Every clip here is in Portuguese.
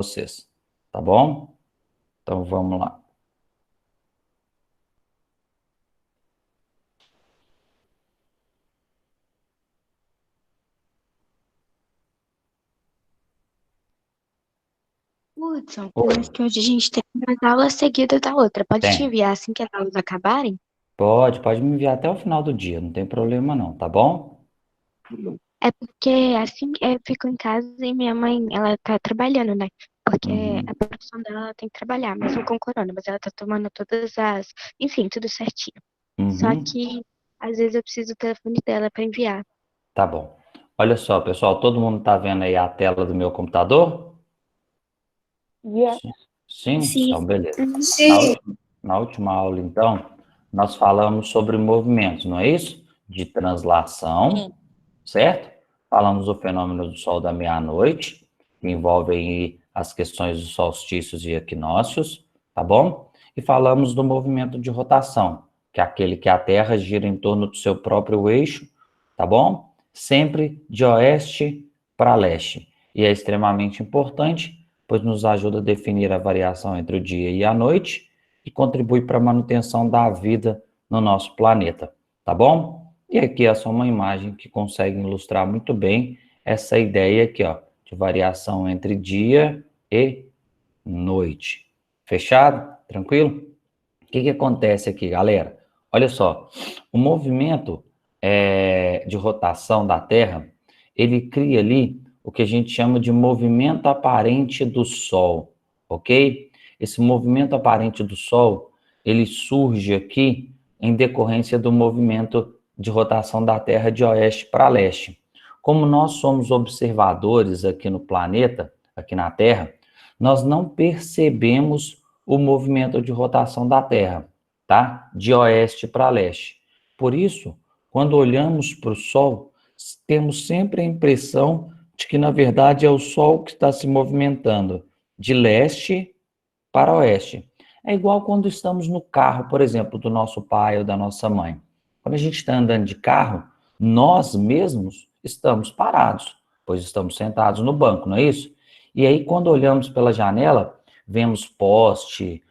vocês, tá bom? Então vamos lá. Hudson, Oi, mas que hoje a gente tem umas aulas seguidas da outra. Pode te tem. enviar assim que as aulas acabarem? Pode me enviar até o final do dia, não tem problema não, tá bom? É porque assim eu fico em casa e minha mãe, ela tá trabalhando, né? Porque a Uhum, profissão dela ela tem que trabalhar, mesmo com corona, mas ela tá tomando todas as, enfim, tudo certinho. Só uhum, que às vezes eu preciso do telefone dela pra enviar. tá bom. Olha só, pessoal, todo mundo tá vendo aí a tela do meu computador? Yeah. Sim? Sim? Sim. Então, beleza. Uhum. Na última aula, então, nós falamos sobre movimentos, não é isso? De translação, certo? Falamos do fenômeno do sol da meia-noite, que envolve aí as questões dos solstícios e equinócios, tá bom? E falamos do movimento de rotação, que é aquele que a Terra gira em torno do seu próprio eixo, tá bom? Sempre de oeste para leste. E é extremamente importante, pois nos ajuda a definir a variação entre o dia e a noite e contribui para a manutenção da vida no nosso planeta, tá bom? E aqui é só uma imagem que consegue ilustrar muito bem essa ideia aqui, ó, de variação entre dia e noite. Fechado? Tranquilo? O que que acontece aqui, galera? Olha só, o movimento de rotação da Terra, ele cria ali o que a gente chama de movimento aparente do Sol, ok? Esse movimento aparente do Sol, ele surge aqui em decorrência do movimento de rotação da Terra de oeste para leste. Como nós somos observadores aqui no planeta, aqui na Terra, nós não percebemos o movimento de rotação da Terra, tá? De oeste para leste. Por isso, quando olhamos para o Sol, temos sempre a impressão de que, na verdade, é o Sol que está se movimentando de leste para oeste. É igual quando estamos no carro, por exemplo, do nosso pai ou da nossa mãe. Quando a gente está andando de carro, nós mesmos estamos parados, pois estamos sentados no banco, não é isso? E aí, quando olhamos pela janela, vemos poste,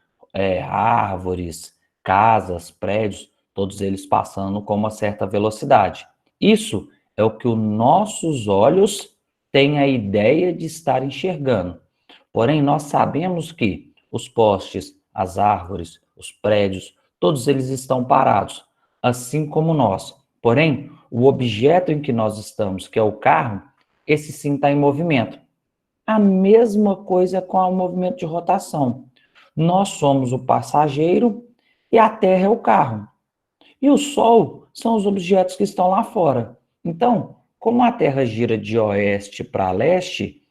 árvores, casas, prédios, todos eles passando com uma certa velocidade. Isso é o que os nossos olhos têm a ideia de estar enxergando. Porém, nós sabemos que os postes, as árvores, os prédios, todos eles estão parados, assim como nós. Porém, o objeto em que nós estamos, que é o carro, esse sim está em movimento. A mesma coisa com o movimento de rotação. Nós somos o passageiro e a Terra é o carro. E o Sol são os objetos que estão lá fora. Então, como a Terra gira de oeste para leste,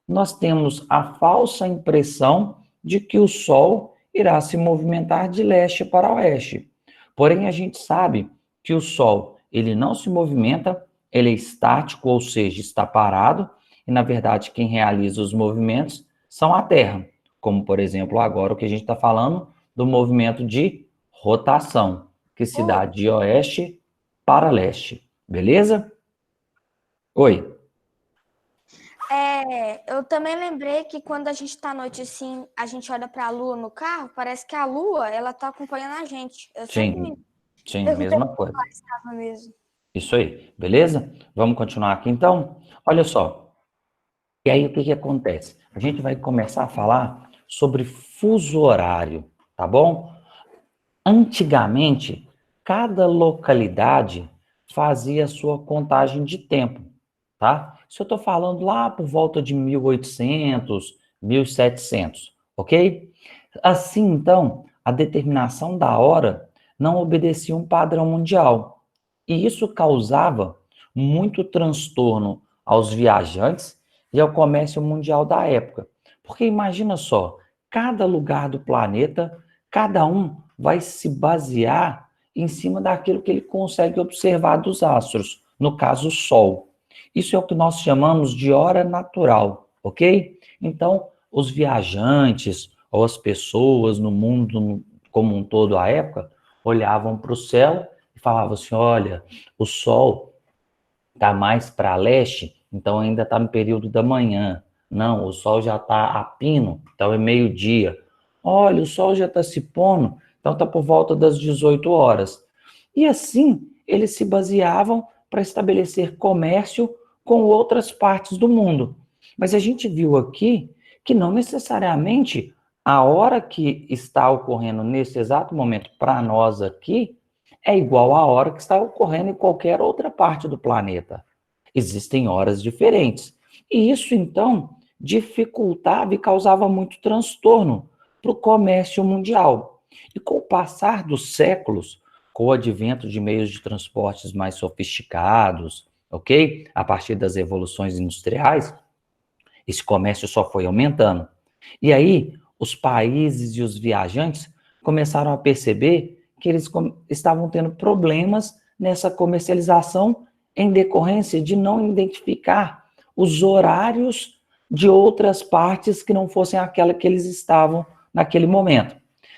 nós temos a falsa impressão de que o Sol irá se movimentar de leste para oeste. Porém, a gente sabe que o Sol ele não se movimenta, ele é estático, ou seja, está parado, e na verdade quem realiza os movimentos são a Terra, como por exemplo agora o que a gente está falando do movimento de rotação, que se Ô, dá de oeste para leste, beleza? Oi. eu também lembrei que quando a gente tá à noite assim, a gente olha pra lua no carro, parece que a lua, ela tá acompanhando a gente. Eu sempre me Sim, sim, perguntei mesma se coisa. estava mesmo. Isso aí, beleza? Vamos continuar aqui então? Olha só, e aí o que que acontece? A gente vai começar a falar sobre fuso horário, tá bom? Antigamente, cada localidade fazia a sua contagem de tempo, tá? Isso eu estou falando lá por volta de 1800, 1700, ok? Assim, então, a determinação da hora não obedecia um padrão mundial. E isso causava muito transtorno aos viajantes e ao comércio mundial da época. Porque imagina só, cada lugar do planeta, cada um vai se basear em cima daquilo que ele consegue observar dos astros, no caso o Sol. Isso é o que nós chamamos de hora natural, ok? Então, os viajantes ou as pessoas no mundo como um todo à época olhavam para o céu e falavam assim: olha, o Sol está mais para leste, então ainda está no período da manhã. Não, o sol já está a pino, então é meio-dia. Olha, o sol já está se pondo, então está por volta das 18 horas. E assim, eles se baseavam para estabelecer comércio com outras partes do mundo. Mas a gente viu aqui que não necessariamente a hora que está ocorrendo nesse exato momento para nós aqui é igual à hora que está ocorrendo em qualquer outra parte do planeta. Existem horas diferentes. E isso, então, dificultava e causava muito transtorno para o comércio mundial. E com o passar dos séculos, com o advento de meios de transportes mais sofisticados, ok? A partir das evoluções industriais, esse comércio só foi aumentando. E aí, os países e os viajantes começaram a perceber que eles estavam tendo problemas nessa comercialização em decorrência de não identificar os horários de outras partes que não fossem aquela que eles estavam naquele momento.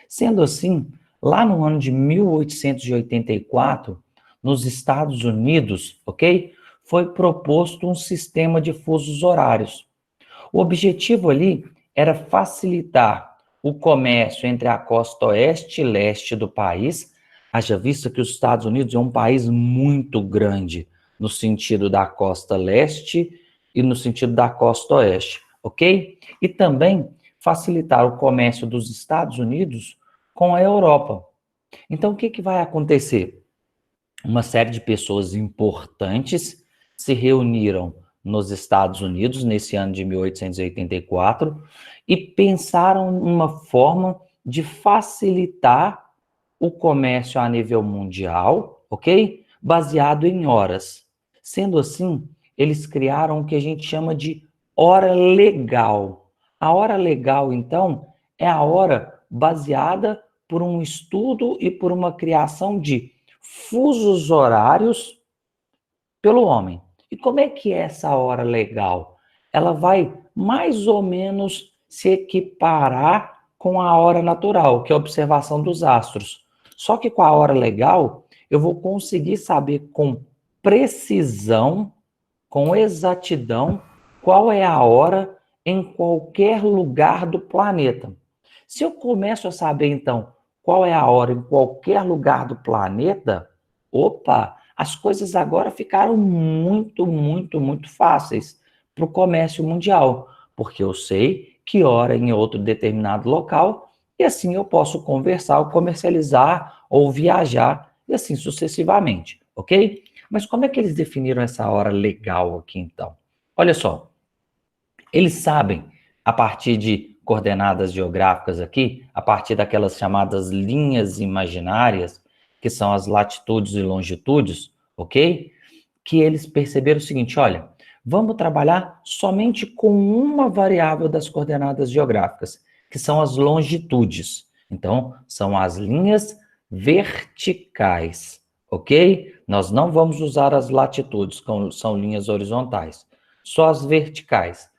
Sendo assim, lá no ano de 1884, nos Estados Unidos, ok? Foi proposto um sistema de fusos horários. O objetivo ali era facilitar o comércio entre a costa oeste e leste do país, haja vista que os Estados Unidos é um país muito grande, no sentido da costa leste e no sentido da costa oeste, ok? E também facilitar o comércio dos Estados Unidos com a Europa. Então, o que vai acontecer? Uma série de pessoas importantes se reuniram nos Estados Unidos nesse ano de 1884 e pensaram numa forma de facilitar o comércio a nível mundial, ok? Baseado em horas. Sendo assim, eles criaram o que a gente chama de hora legal. A hora legal, então, é a hora baseada por um estudo e por uma criação de fusos horários pelo homem. E como é que é essa hora legal? Ela vai mais ou menos se equiparar com a hora natural, que é a observação dos astros. Só que com a hora legal, eu vou conseguir saber com precisão, com exatidão, qual é a hora em qualquer lugar do planeta. Se eu começo a saber, então, qual é a hora em qualquer lugar do planeta, opa, as coisas agora ficaram muito, muito, muito fáceis para o comércio mundial, porque eu sei que hora em outro determinado local, e assim eu posso conversar, ou comercializar, ou viajar, e assim sucessivamente, ok? Mas como é que eles definiram essa hora legal aqui, então? Olha só, eles sabem, a partir de coordenadas geográficas aqui, a partir daquelas chamadas linhas imaginárias, que são as latitudes e longitudes, ok? Que eles perceberam o seguinte, olha, vamos trabalhar somente com uma variável das coordenadas geográficas, que são as longitudes. Então, são as linhas verticais, ok? Nós não vamos usar as latitudes, que são linhas horizontais, só as verticais.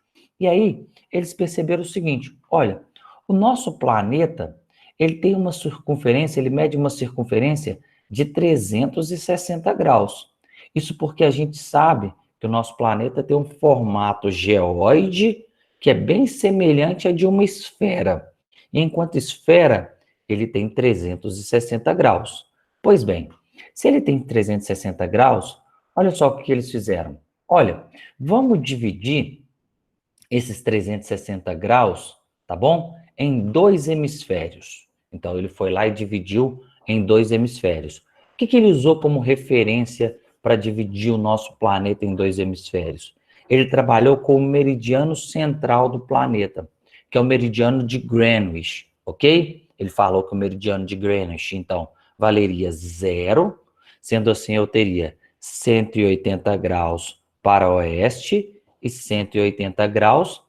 E aí, eles perceberam o seguinte, olha, o nosso planeta, ele tem uma circunferência, ele mede uma circunferência de 360 graus. Isso porque a gente sabe que o nosso planeta tem um formato geóide que é bem semelhante a de uma esfera. E enquanto esfera, ele tem 360 graus. Pois bem, se ele tem 360 graus, olha só o que eles fizeram. Olha, vamos dividir esses 360 graus, tá bom? Em dois hemisférios. Então, ele foi lá e dividiu em dois hemisférios. O que ele usou como referência para dividir o nosso planeta em dois hemisférios? Ele trabalhou com o meridiano central do planeta, que é o meridiano de Greenwich, ok? Ele falou que o meridiano de Greenwich, então, valeria 0, sendo assim, eu teria 180 graus para oeste e 180 graus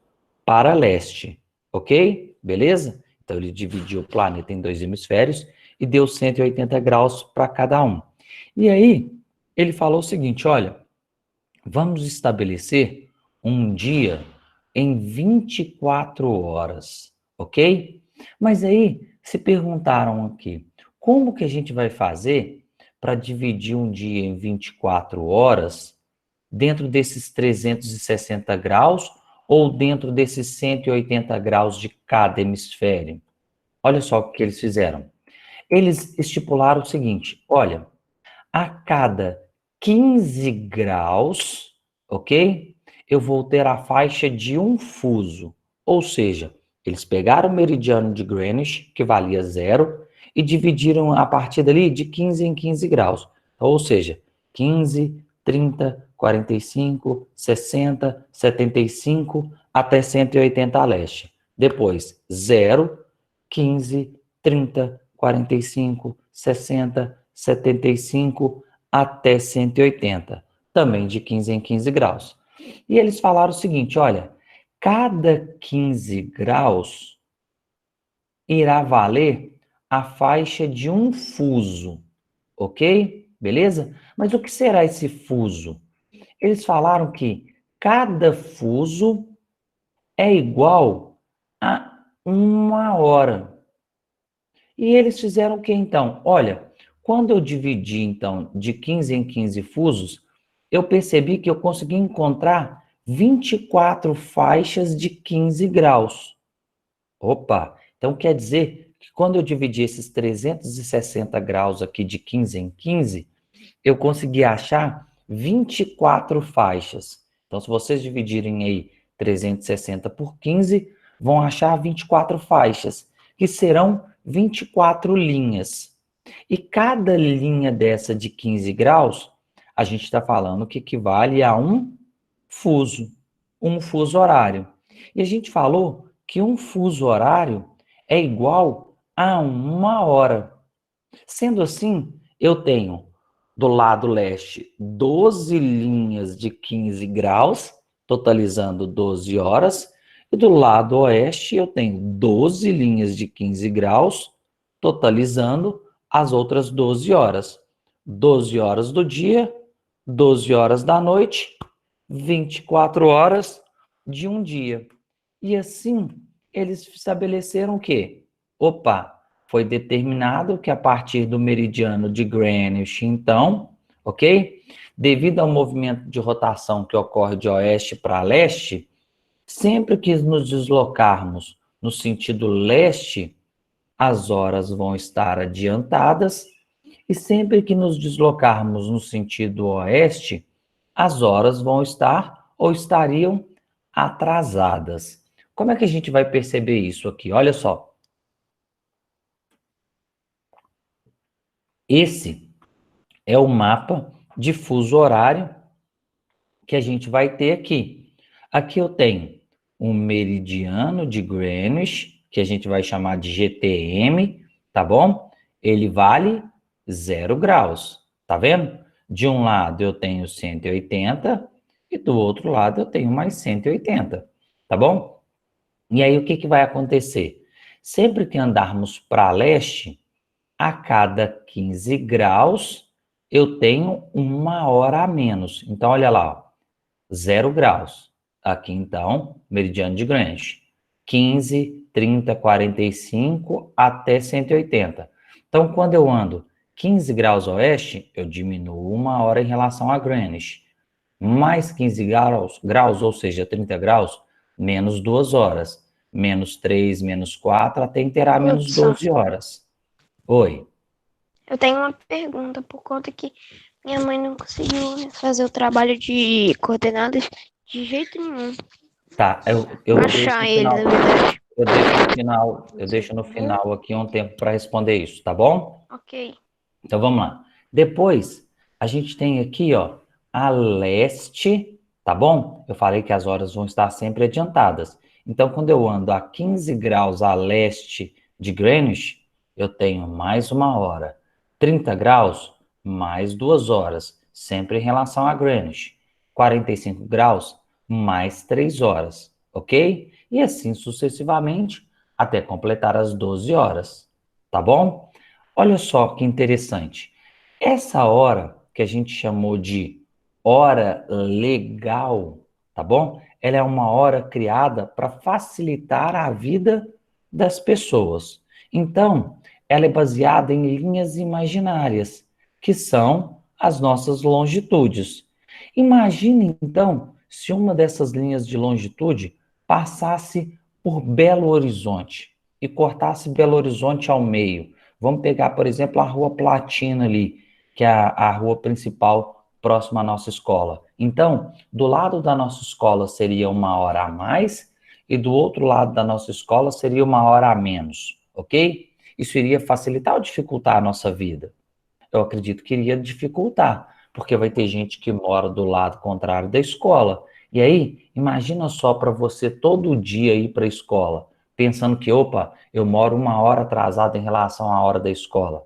para leste, ok? Beleza? Então, ele dividiu o planeta em dois hemisférios e deu 180 graus para cada um. E aí, ele falou o seguinte, olha, vamos estabelecer um dia em 24 horas, ok? Mas aí, se perguntaram aqui, como que a gente vai fazer para dividir um dia em 24 horas dentro desses 360 graus ou dentro desses 180 graus de cada hemisfério? Olha só o que eles fizeram. Eles estipularam o seguinte, olha, a cada 15 graus, ok? Eu vou ter a faixa de um fuso. Ou seja, eles pegaram o meridiano de Greenwich, que valia 0, e dividiram a partir dali de 15 em 15 graus. Ou seja, 15, 30, 45, 60, 75, até 180 a leste. Depois, 0, 15, 30, 45, 60, 75 até 180, também de 15 em 15 graus. E eles falaram o seguinte, olha, cada 15 graus irá valer a faixa de um fuso, ok? Beleza? Mas o que será esse fuso? Eles falaram que cada fuso é igual a 1 hora. E eles fizeram o que então? Olha, quando eu dividi então de 15 em 15 fusos, eu percebi que eu consegui encontrar 24 faixas de 15 graus. Opa, então quer dizer que quando eu dividi esses 360 graus aqui de 15 em 15, eu consegui achar 24 faixas. Então, se vocês dividirem aí 360 por 15, vão achar 24 faixas, que serão 24 linhas. E cada linha dessa de 15 graus, a gente está falando que equivale a um fuso horário. E a gente falou que um fuso horário é igual a 1 hora. Sendo assim, eu tenho do lado leste 12 linhas de 15 graus, totalizando 12 horas, e do lado oeste eu tenho 12 linhas de 15 graus, totalizando as outras 12 horas. 12 horas do dia, 12 horas da noite, 24 horas de um dia. E assim, eles estabeleceram o quê? Opa, foi determinado que a partir do meridiano de Greenwich, então, ok? Devido ao movimento de rotação que ocorre de oeste para leste, sempre que nos deslocarmos no sentido leste, as horas vão estar adiantadas, e sempre que nos deslocarmos no sentido oeste, as horas vão estar ou estariam atrasadas. Como é que a gente vai perceber isso aqui? Olha só. Esse é o mapa de fuso horário que a gente vai ter aqui. Aqui eu tenho um meridiano de Greenwich, que a gente vai chamar de GTM, tá bom? Ele vale 0 graus, tá vendo? De um lado eu tenho 180 e do outro lado eu tenho mais 180, tá bom? E aí o que vai acontecer? Sempre que andarmos para leste, a cada 15 graus, eu tenho 1 hora a menos. Então, olha lá, ó, 0 graus. Aqui, então, meridiano de Greenwich. 15, 30, 45 até 180. Então, quando eu ando 15 graus oeste, eu diminuo 1 hora em relação a Greenwich. Mais 15 graus, ou seja, 30 graus, menos 2 horas. Menos 3, menos 4, até inteirar menos 12 horas. Oi. Eu tenho uma pergunta, por conta que minha mãe não conseguiu fazer o trabalho de coordenadas de jeito nenhum. Tá, eu Achar ele, na verdade. eu deixo no final aqui um tempo para responder isso, tá bom? Ok. Então vamos lá. Depois, a gente tem aqui, ó, a leste, tá bom? Eu falei que as horas vão estar sempre adiantadas. Então, quando eu ando a 15 graus a leste de Greenwich, eu tenho mais 1 hora. 30 graus, mais 2 horas, sempre em relação a Greenwich. 45 graus, mais 3 horas, ok? E assim sucessivamente, até completar as 12 horas, tá bom? Olha só que interessante. Essa hora que a gente chamou de hora legal, tá bom? Ela é uma hora criada para facilitar a vida das pessoas. Então, ela é baseada em linhas imaginárias, que são as nossas longitudes. Imagine, então, se uma dessas linhas de longitude passasse por Belo Horizonte e cortasse Belo Horizonte ao meio? Vamos pegar, por exemplo, a Rua Platina ali, que é a rua principal próxima à nossa escola. Então, do lado da nossa escola seria 1 hora a mais e do outro lado da nossa escola seria 1 hora a menos, ok? Isso iria facilitar ou dificultar a nossa vida? Eu acredito que iria dificultar, porque vai ter gente que mora do lado contrário da escola. E aí, imagina só para você todo dia ir para a escola, pensando que, opa, eu moro 1 hora atrasado em relação à hora da escola.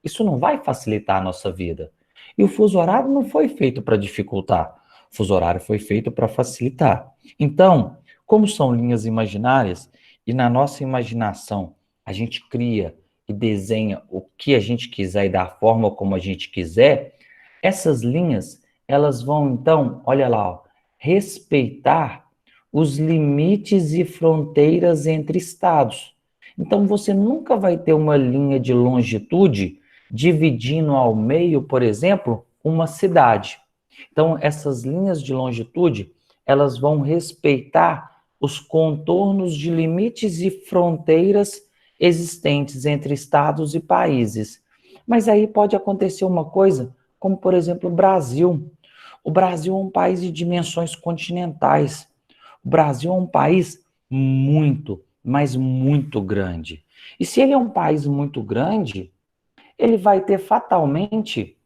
Isso não vai facilitar a nossa vida. E o fuso horário não foi feito para dificultar. O fuso horário foi feito para facilitar. Então, como são linhas imaginárias, e na nossa imaginação a gente cria e desenha o que a gente quiser e da forma como a gente quiser, essas linhas, elas vão então, olha lá, ó, respeitar os limites e fronteiras entre estados. Então, você nunca vai ter uma linha de longitude dividindo ao meio, por exemplo, uma cidade. Então, essas linhas de longitude, elas vão respeitar os contornos de limites e fronteiras existentes entre estados e países. Mas aí pode acontecer uma coisa, como, por exemplo, o Brasil. O Brasil é um país de dimensões continentais. O Brasil é um país muito, mas muito grande. E se ele é um país muito grande, ele vai ter fatalmente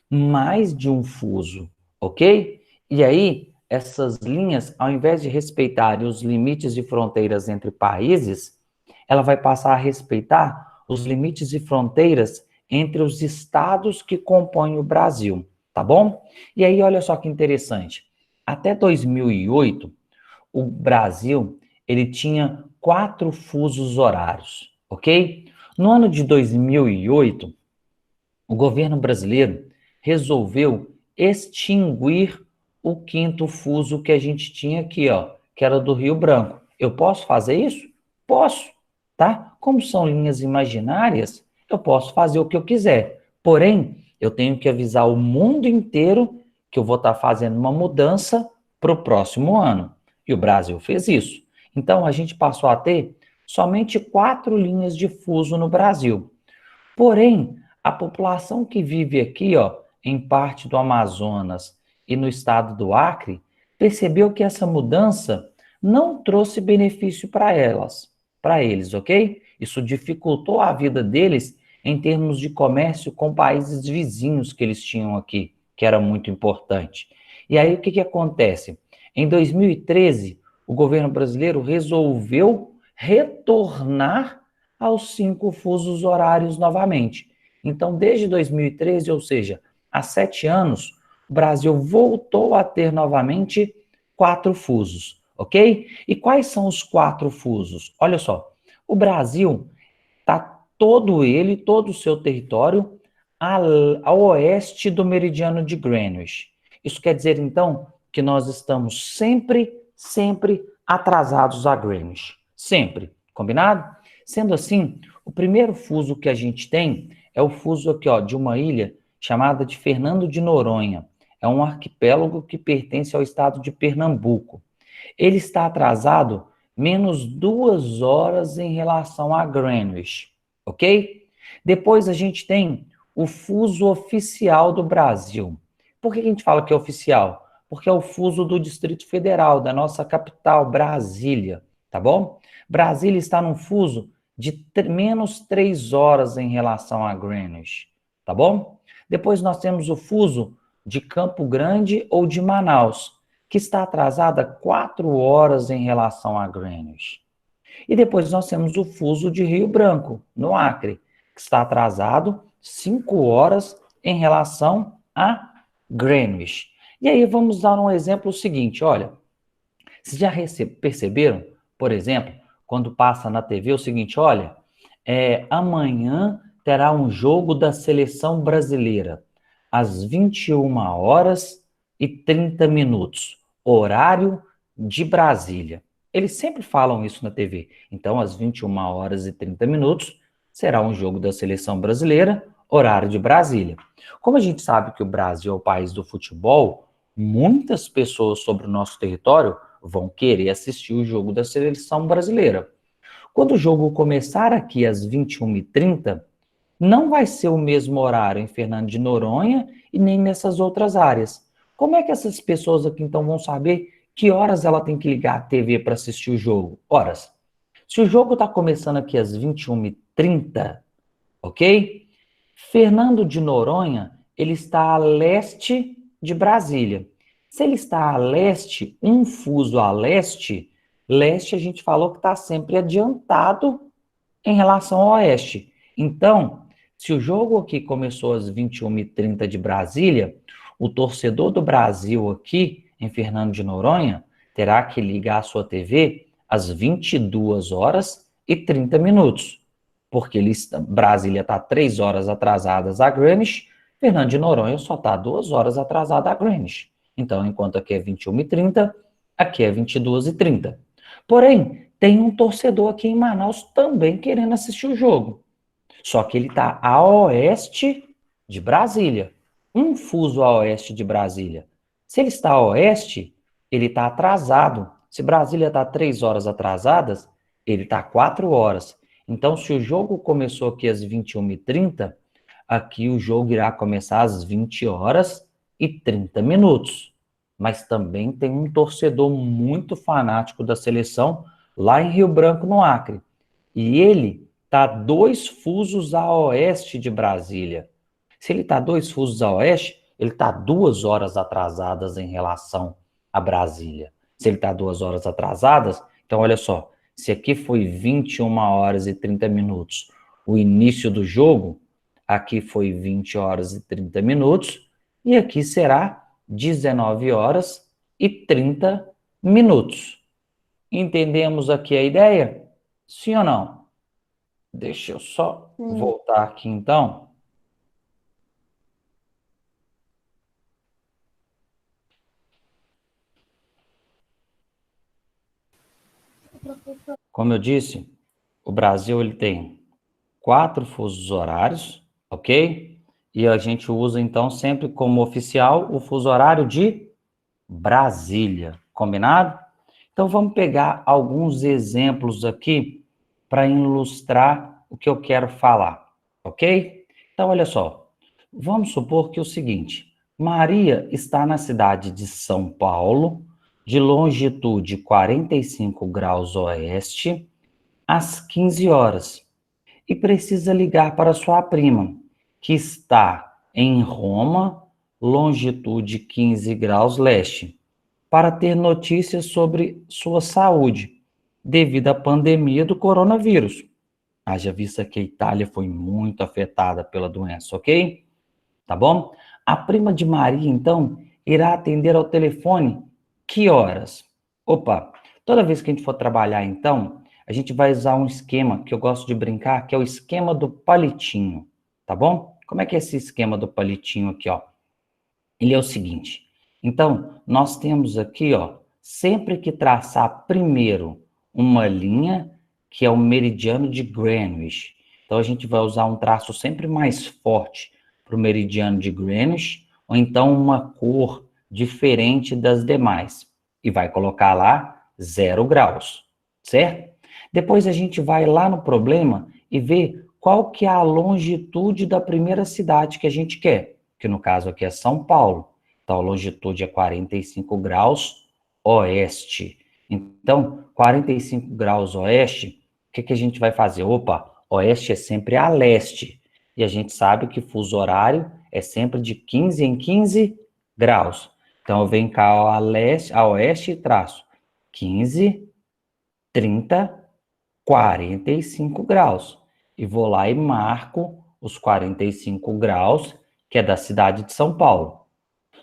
mais de um fuso, ok? E aí, essas linhas, ao invés de respeitarem os limites e fronteiras entre países, ela vai passar a respeitar os limites e fronteiras entre os estados que compõem o Brasil, tá bom? E aí, olha só que interessante. Até 2008, o Brasil, ele tinha 4 fusos horários, ok? No ano de 2008, o governo brasileiro resolveu extinguir o 5º fuso que a gente tinha aqui, ó, que era do Rio Branco. Eu posso fazer isso? Posso, tá? Como são linhas imaginárias, eu posso fazer o que eu quiser. Porém, eu tenho que avisar o mundo inteiro que eu vou estar fazendo uma mudança para o próximo ano. E o Brasil fez isso. Então, a gente passou a ter somente 4 linhas de fuso no Brasil. Porém, a população que vive aqui, ó, em parte do Amazonas e no estado do Acre, percebeu que essa mudança não trouxe benefício para eles, ok? Isso dificultou a vida deles em termos de comércio com países vizinhos que eles tinham aqui, que era muito importante. E aí, o que acontece? Em 2013, o governo brasileiro resolveu retornar aos 5 fusos horários novamente. Então, desde 2013, ou seja, há 7 anos, o Brasil voltou a ter novamente 4 fusos, ok? E quais são os 4 fusos? Olha só, o Brasil está todo o seu território ao oeste do meridiano de Greenwich. Isso quer dizer, então, que nós estamos sempre atrasados a Greenwich. Sempre. Combinado? Sendo assim, o primeiro fuso que a gente tem é o fuso aqui, ó, de uma ilha chamada de Fernando de Noronha. É um arquipélago que pertence ao estado de Pernambuco. Ele está atrasado menos 2 horas em relação a Greenwich, ok? Depois a gente tem o fuso oficial do Brasil. Por que a gente fala que é oficial? Porque é o fuso do Distrito Federal, da nossa capital, Brasília, tá bom? Brasília está num fuso de menos 3 horas em relação a Greenwich, tá bom? Depois nós temos o fuso de Campo Grande ou de Manaus, que está atrasada 4 horas em relação a Greenwich. E depois nós temos o fuso de Rio Branco, no Acre, que está atrasado 5 horas em relação a Greenwich. E aí vamos dar um exemplo seguinte, olha, vocês já perceberam, por exemplo, quando passa na TV o seguinte, olha, amanhã terá um jogo da seleção brasileira, às 21h30, horário de Brasília. Eles sempre falam isso na TV. Então, às 21h30, será um jogo da seleção brasileira, horário de Brasília. Como a gente sabe que o Brasil é o país do futebol, muitas pessoas sobre o nosso território vão querer assistir o jogo da seleção brasileira. Quando o jogo começar aqui às 21h30, não vai ser o mesmo horário em Fernando de Noronha e nem nessas outras áreas. Como é que essas pessoas aqui então vão saber que horas ela tem que ligar a TV para assistir o jogo? Horas. Se o jogo está começando aqui às 21h30, ok? Fernando de Noronha, ele está a leste de Brasília. Se ele está a leste, um fuso a leste, leste a gente falou que está sempre adiantado em relação ao oeste. Então, se o jogo aqui começou às 21h30 de Brasília, o torcedor do Brasil aqui, em Fernando de Noronha, terá que ligar a sua TV às 22h30, porque Brasília está 3 horas atrasadas a Greenwich, Fernando de Noronha só está 2 horas atrasada a Greenwich. Então, enquanto aqui é 21h30, aqui é 22h30. Porém, tem um torcedor aqui em Manaus também querendo assistir o jogo. Só que ele está a oeste de Brasília. Um fuso a oeste de Brasília. Se ele está a oeste, ele está atrasado. Se Brasília está 3 horas atrasadas, ele está 4 horas. Então, se o jogo começou aqui às 21h30, aqui o jogo irá começar às 20h30. Mas também tem um torcedor muito fanático da seleção lá em Rio Branco, no Acre. E ele está 2 fusos a oeste de Brasília. Se ele está 2 fusos a oeste, ele está 2 horas atrasadas em relação a Brasília. Se ele está 2 horas atrasadas, então olha só, se aqui foi 21h30, o início do jogo, aqui foi 20h30, e aqui será 19h30. Entendemos aqui a ideia? Sim ou não? Deixa eu só voltar aqui, então. Como eu disse, o Brasil ele tem 4 fusos horários, ok? E a gente usa, então, sempre como oficial o fuso horário de Brasília, combinado? Então, vamos pegar alguns exemplos aqui para ilustrar o que eu quero falar, ok? Então, olha só, vamos supor que é o seguinte, Maria está na cidade de São Paulo, de longitude 45 graus oeste, às 15 horas, e precisa ligar para sua prima, que está em Roma, longitude 15 graus leste, para ter notícias sobre sua saúde, devido à pandemia do coronavírus. Haja vista que a Itália foi muito afetada pela doença, ok? Tá bom? A prima de Maria, então, irá atender ao telefone que horas? Opa, toda vez que a gente for trabalhar, então, a gente vai usar um esquema que eu gosto de brincar, que é o esquema do palitinho, tá bom? Como é que é esse esquema do palitinho aqui, ó? Ele é o seguinte, então, nós temos aqui, ó, sempre que traçar primeiro uma linha, que é o meridiano de Greenwich. Então, a gente vai usar um traço sempre mais forte para o meridiano de Greenwich, ou então uma cor diferente das demais. E vai colocar lá 0 graus, certo? Depois a gente vai lá no problema e vê qual que é a longitude da primeira cidade que a gente quer, que no caso aqui é São Paulo. Então, a longitude é 45 graus oeste. Então, 45 graus oeste, o que a gente vai fazer? Opa, oeste é sempre a leste. E a gente sabe que fuso horário é sempre de 15 em 15 graus. Então, eu venho cá a oeste e traço 15, 30, 45 graus. E vou lá e marco os 45 graus, que é da cidade de São Paulo.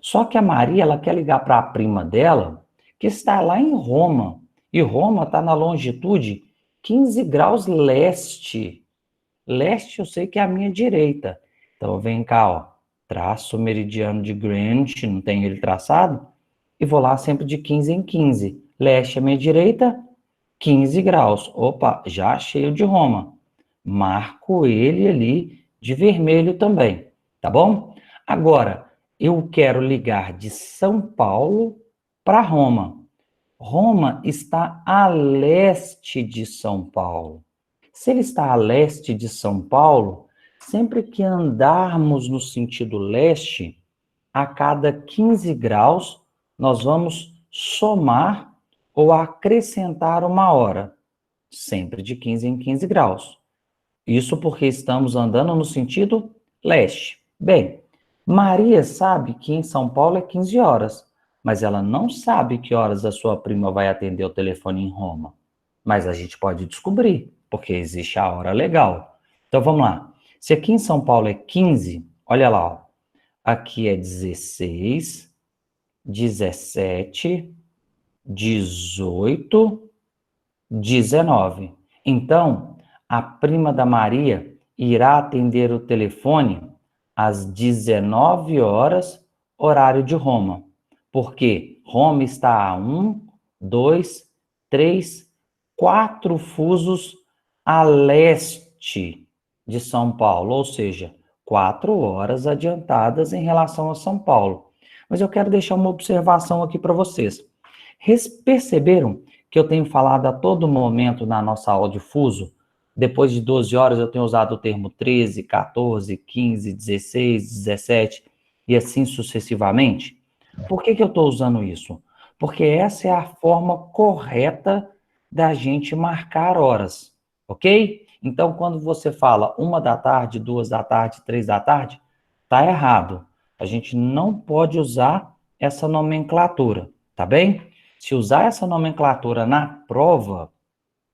Só que a Maria, ela quer ligar para a prima dela, que está lá em Roma. E Roma está na longitude 15 graus leste. Leste eu sei que é a minha direita. Então, eu venho cá, ó, traço o meridiano de Greenwich, não tem ele traçado, e vou lá sempre de 15 em 15. Leste à minha direita, 15 graus. Opa, já achei o de Roma. Marco ele ali de vermelho também, tá bom? Agora, Eu quero ligar de São Paulo para Roma. Roma está a leste de São Paulo. Se ele está a leste de São Paulo, sempre que andarmos no sentido leste, a cada 15 graus, nós vamos somar ou acrescentar uma hora, sempre de 15 em 15 graus. Isso porque estamos andando no sentido leste. Bem, Maria sabe que em São Paulo é 15 horas, mas ela não sabe que horas a sua prima vai atender o telefone em Roma. Mas a gente pode descobrir, porque existe a hora legal. Então vamos lá. Se aqui em São Paulo é 15, olha lá, ó. Aqui é 16, 17, 18, 19. Então, a prima da Maria irá atender o telefone às 19 horas, horário de Roma. Porque Roma está a 1, 2, 3, 4 fusos a leste de São Paulo, ou seja, 4 horas adiantadas em relação a São Paulo. Mas eu quero deixar uma observação aqui para vocês. Perceberam que eu tenho falado a todo momento na nossa aula de fuso? Depois de 12 horas eu tenho usado o termo 13, 14, 15, 16, 17 e assim sucessivamente? Por que eu estou usando isso? Porque essa é a forma correta da gente marcar horas, ok? Então, quando você fala 1 da tarde, 2 da tarde, 3 da tarde, tá errado. A gente não pode usar essa nomenclatura, tá bem? Se usar essa nomenclatura na prova,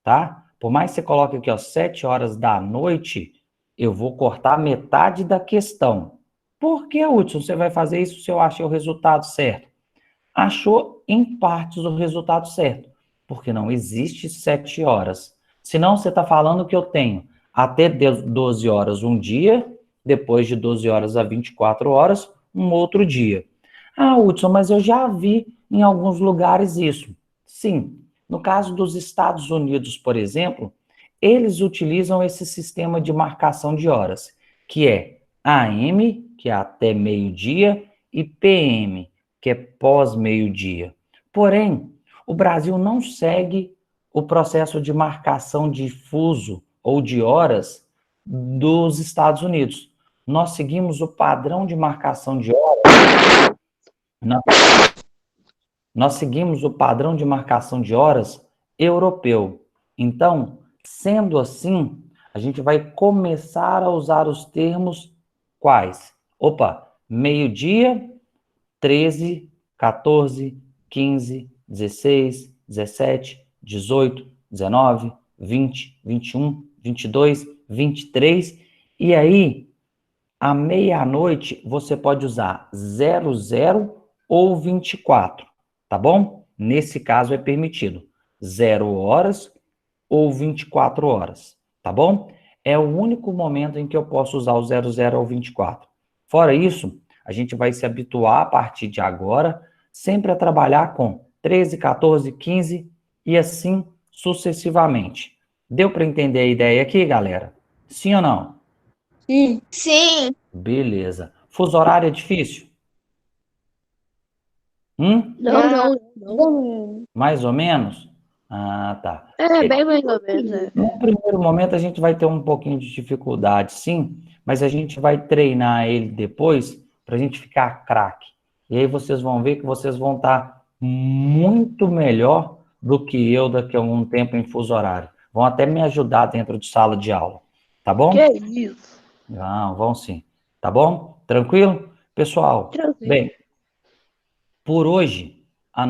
tá? Por mais que você coloque aqui, ó, 7 horas da noite, eu vou cortar metade da questão. Por que, Hudson, você vai fazer isso se eu achei o resultado certo? Achou em partes o resultado certo, porque não existe 7 horas. Senão você está falando que eu tenho até 12 horas um dia, depois de 12 horas a 24 horas, um outro dia. Ah, Hudson, mas eu já vi em alguns lugares isso. Sim, no caso dos Estados Unidos, por exemplo, eles utilizam esse sistema de marcação de horas, que é AM, que é até meio-dia, e PM, que é pós-meio-dia. Porém, o Brasil não segue o processo de marcação de fuso ou de horas dos Estados Unidos. Nós seguimos o padrão de marcação de horas. Nós seguimos o padrão de marcação de horas europeu. Então, sendo assim, a gente vai começar a usar os termos quais? Opa, meio-dia, 13, 14, 15, 16, 17, 18, 19, 20, 21, 22, 23. E aí, à meia-noite, você pode usar 00 ou 24, tá bom? Nesse caso é permitido 0 horas ou 24 horas, tá bom? É o único momento em que eu posso usar o 00 ou 24. Fora isso, a gente vai se habituar a partir de agora, sempre a trabalhar com 13, 14, 15 e assim sucessivamente. Deu para entender a ideia aqui, galera? Sim ou não? Sim. Sim. Beleza. Fuso horário é difícil? Não. Mais ou menos? Ah, tá. É, bem mais ou menos. No primeiro momento a gente vai ter um pouquinho de dificuldade, sim, mas a gente vai treinar ele depois para a gente ficar craque. E aí vocês vão ver que vocês vão estar muito melhor do que eu daqui a algum tempo em fuso horário. Vão até me ajudar dentro de sala de aula, tá bom? Que isso? Não, vão sim. Tá bom? Tranquilo? Pessoal, Tranquilo. bem, por hoje